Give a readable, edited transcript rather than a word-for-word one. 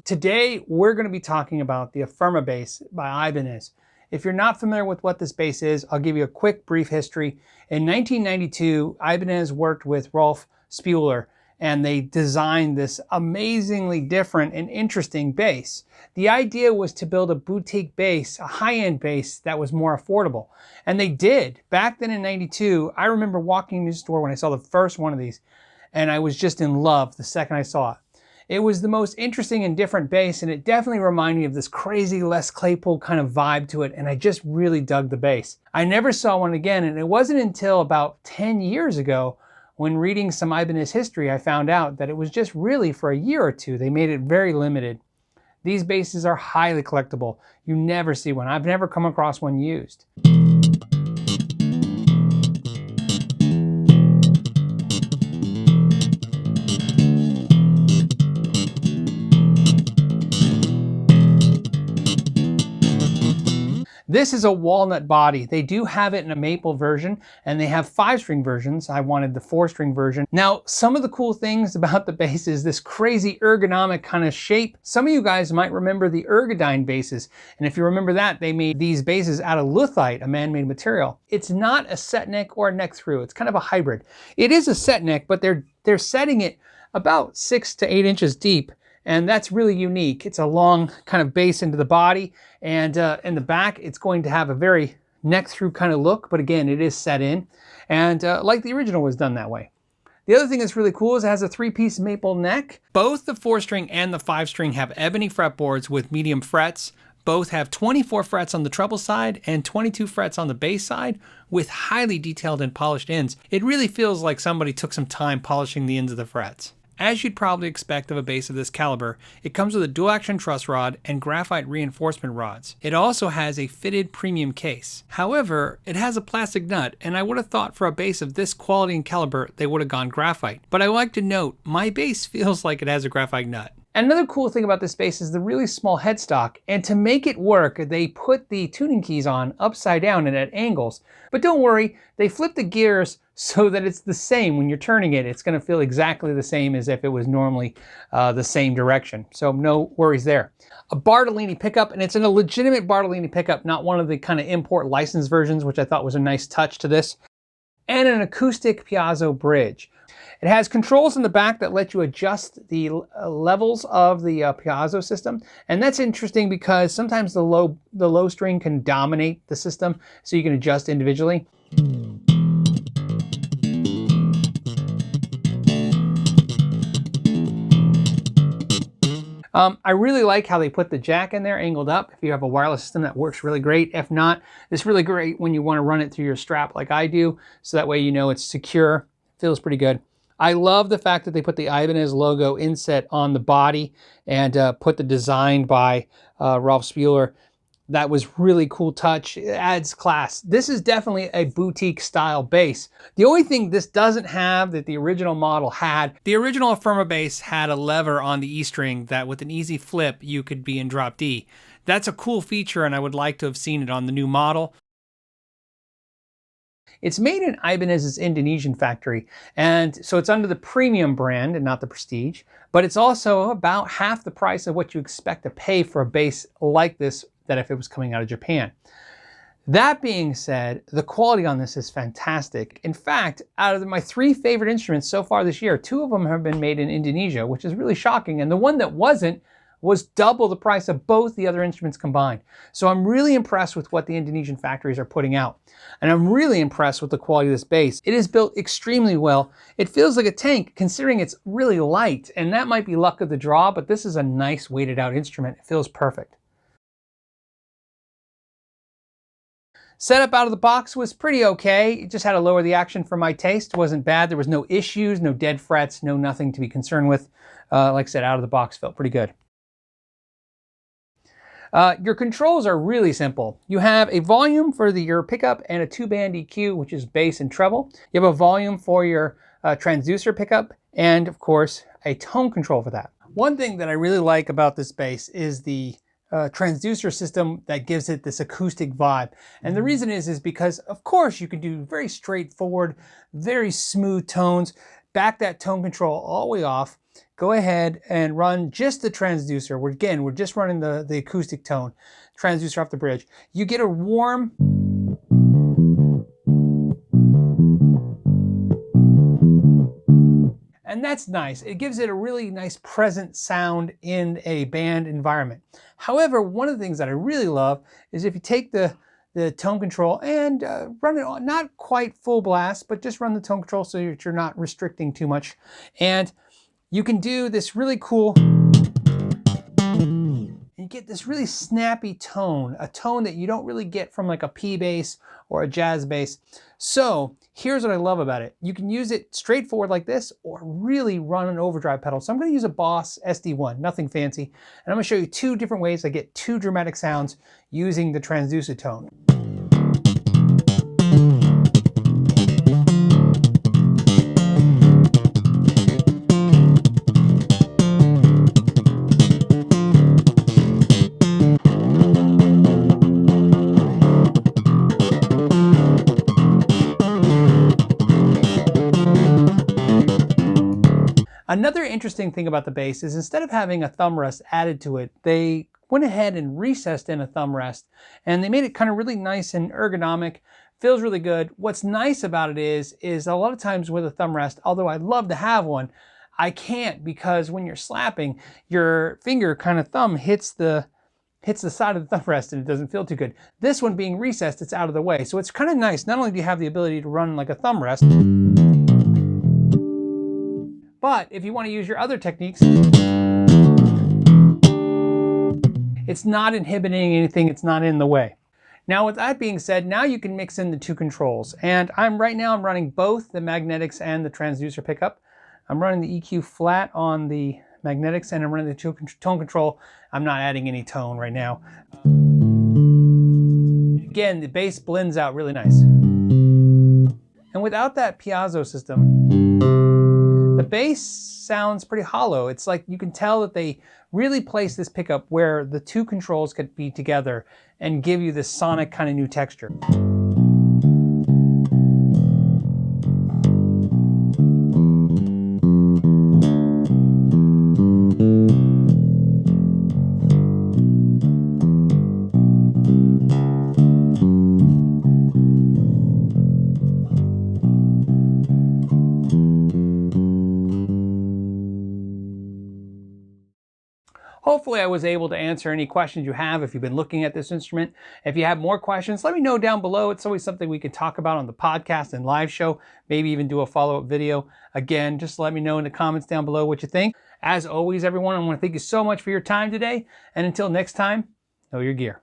Today, we're going to be talking about the Affirma base by Ibanez. If you're not familiar with what this base is, I'll give you a quick brief history. In 1992, Ibanez worked with Rolf Spuler, and they designed this amazingly different and interesting base. The idea was to build a boutique base, a high-end base that was more affordable. And they did. Back then in 92, I remember walking into the store when I saw the first one of these, and I was just in love the second I saw it. It was the most interesting and different bass, and it definitely reminded me of this crazy Les Claypool kind of vibe to it, and I just really dug the bass. I never saw one again, and it wasn't until about 10 years ago when reading some Ibanez history I found out that it was just really for a year or two. They made it very limited. These basses are highly collectible. You never see one. I've never come across one used. This is a walnut body. They do have it in a maple version, and they have 5-string versions. I wanted the 4-string version. Now, some of the cool things about the bass is this crazy ergonomic kind of shape. Some of you guys might remember the Ergodyne basses, and if you remember that, they made these basses out of luthite, a man-made material. It's not a set neck or a neck through. It's kind of a hybrid. It is a set neck, but they're setting it about 6 to 8 inches deep. And that's really unique. It's a long kind of base into the body, and in the back it's going to have a very neck through kind of look, but again it is set in, and like the original was done that way. The other thing that's really cool is it has a 3-piece maple neck. Both the 4-string and the 5-string have ebony fretboards with medium frets. Both have 24 frets on the treble side and 22 frets on the bass side with highly detailed and polished ends. It really feels like somebody took some time polishing the ends of the frets. As you'd probably expect of a bass of this caliber, it comes with a dual-action truss rod and graphite reinforcement rods. It also has a fitted premium case. However, it has a plastic nut, and I would have thought for a bass of this quality and caliber, they would have gone graphite. But I like to note, my bass feels like it has a graphite nut. Another cool thing about this bass is the really small headstock, and to make it work, they put the tuning keys on upside down and at angles. But don't worry, they flip the gears so that it's the same when you're turning it. It's going to feel exactly the same as if it was normally the same direction. So no worries there. A Bartolini pickup, and it's a legitimate Bartolini pickup, not one of the kind of import licensed versions, which I thought was a nice touch to this. And an acoustic piezo bridge. It has controls in the back that let you adjust the levels of the piezo system, and that's interesting because sometimes the low string can dominate the system, so you can adjust individually. I really like how they put the jack in there angled up. If you have a wireless system, that works really great. If not, it's really great when you want to run it through your strap like I do, so that way you know it's secure. Feels pretty good. I love the fact that they put the Ibanez logo inset on the body and put the design by Rolf Spuler. That was really cool touch. It adds class. This is definitely a boutique style bass. The only thing this doesn't have that the original model had, the original Affirma bass had a lever on the E string that with an easy flip you could be in drop D. That's a cool feature, and I would like to have seen it on the new model. It's made in Ibanez's Indonesian factory, and so it's under the premium brand and not the prestige, but it's also about half the price of what you expect to pay for a bass like this than if it was coming out of Japan. That being said, the quality on this is fantastic. In fact, out of my 3 favorite instruments so far this year, 2 of them have been made in Indonesia, which is really shocking, and the one that wasn't was double the price of both the other instruments combined. So I'm really impressed with what the Indonesian factories are putting out. And I'm really impressed with the quality of this bass. It is built extremely well. It feels like a tank considering it's really light, and that might be luck of the draw, but this is a nice weighted out instrument. It feels perfect. Setup out of the box was pretty okay. It just had to lower the action for my taste. It wasn't bad. There was no issues, no dead frets, no nothing to be concerned with. Like I said, out of the box felt pretty good. Your controls are really simple. You have a volume for your pickup and a 2-band EQ, which is bass and treble. You have a volume for your transducer pickup, and of course, a tone control for that. One thing that I really like about this bass is the transducer system that gives it this acoustic vibe. And the reason is because, of course, you can do very straightforward, very smooth tones. Back that tone control all the way off. Go ahead and run just the transducer. We're just running the acoustic tone, transducer off the bridge. You get a warm, and that's nice. It gives it a really nice present sound in a band environment. However, one of the things that I really love is if you take the tone control and run it on, not quite full blast, but just run the tone control so that you're not restricting too much. And you can do this really cool, you get this really snappy tone, a tone that you don't really get from like a P bass or a jazz bass. So here's what I love about it. You can use it straightforward like this or really run an overdrive pedal. So I'm going to use a Boss SD1, nothing fancy. And I'm going to show you 2 different ways I get 2 dramatic sounds using the transducer tone. Another interesting thing about the bass is instead of having a thumb rest added to it, they went ahead and recessed in a thumb rest, and they made it kind of really nice and ergonomic. Feels really good. What's nice about it is a lot of times with a thumb rest, although I'd love to have one, I can't, because when you're slapping, your finger thumb hits the side of the thumb rest and it doesn't feel too good. This one being recessed, it's out of the way. So it's kind of nice. Not only do you have the ability to run like a thumb rest, but if you want to use your other techniques, it's not inhibiting anything, it's not in the way. Now with that being said, now you can mix in the 2 controls. And right now I'm running both the magnetics and the transducer pickup. I'm running the EQ flat on the magnetics and I'm running the tone control. I'm not adding any tone right now. Again, the bass blends out really nice. And without that piezo system, the bass sounds pretty hollow. It's like you can tell that they really place this pickup where the 2 controls could be together and give you this sonic kind of new texture. Hopefully I was able to answer any questions you have if you've been looking at this instrument. If you have more questions, let me know down below. It's always something we can talk about on the podcast and live show, maybe even do a follow-up video. Again, just let me know in the comments down below what you think. As always, everyone, I want to thank you so much for your time today. And until next time, know your gear.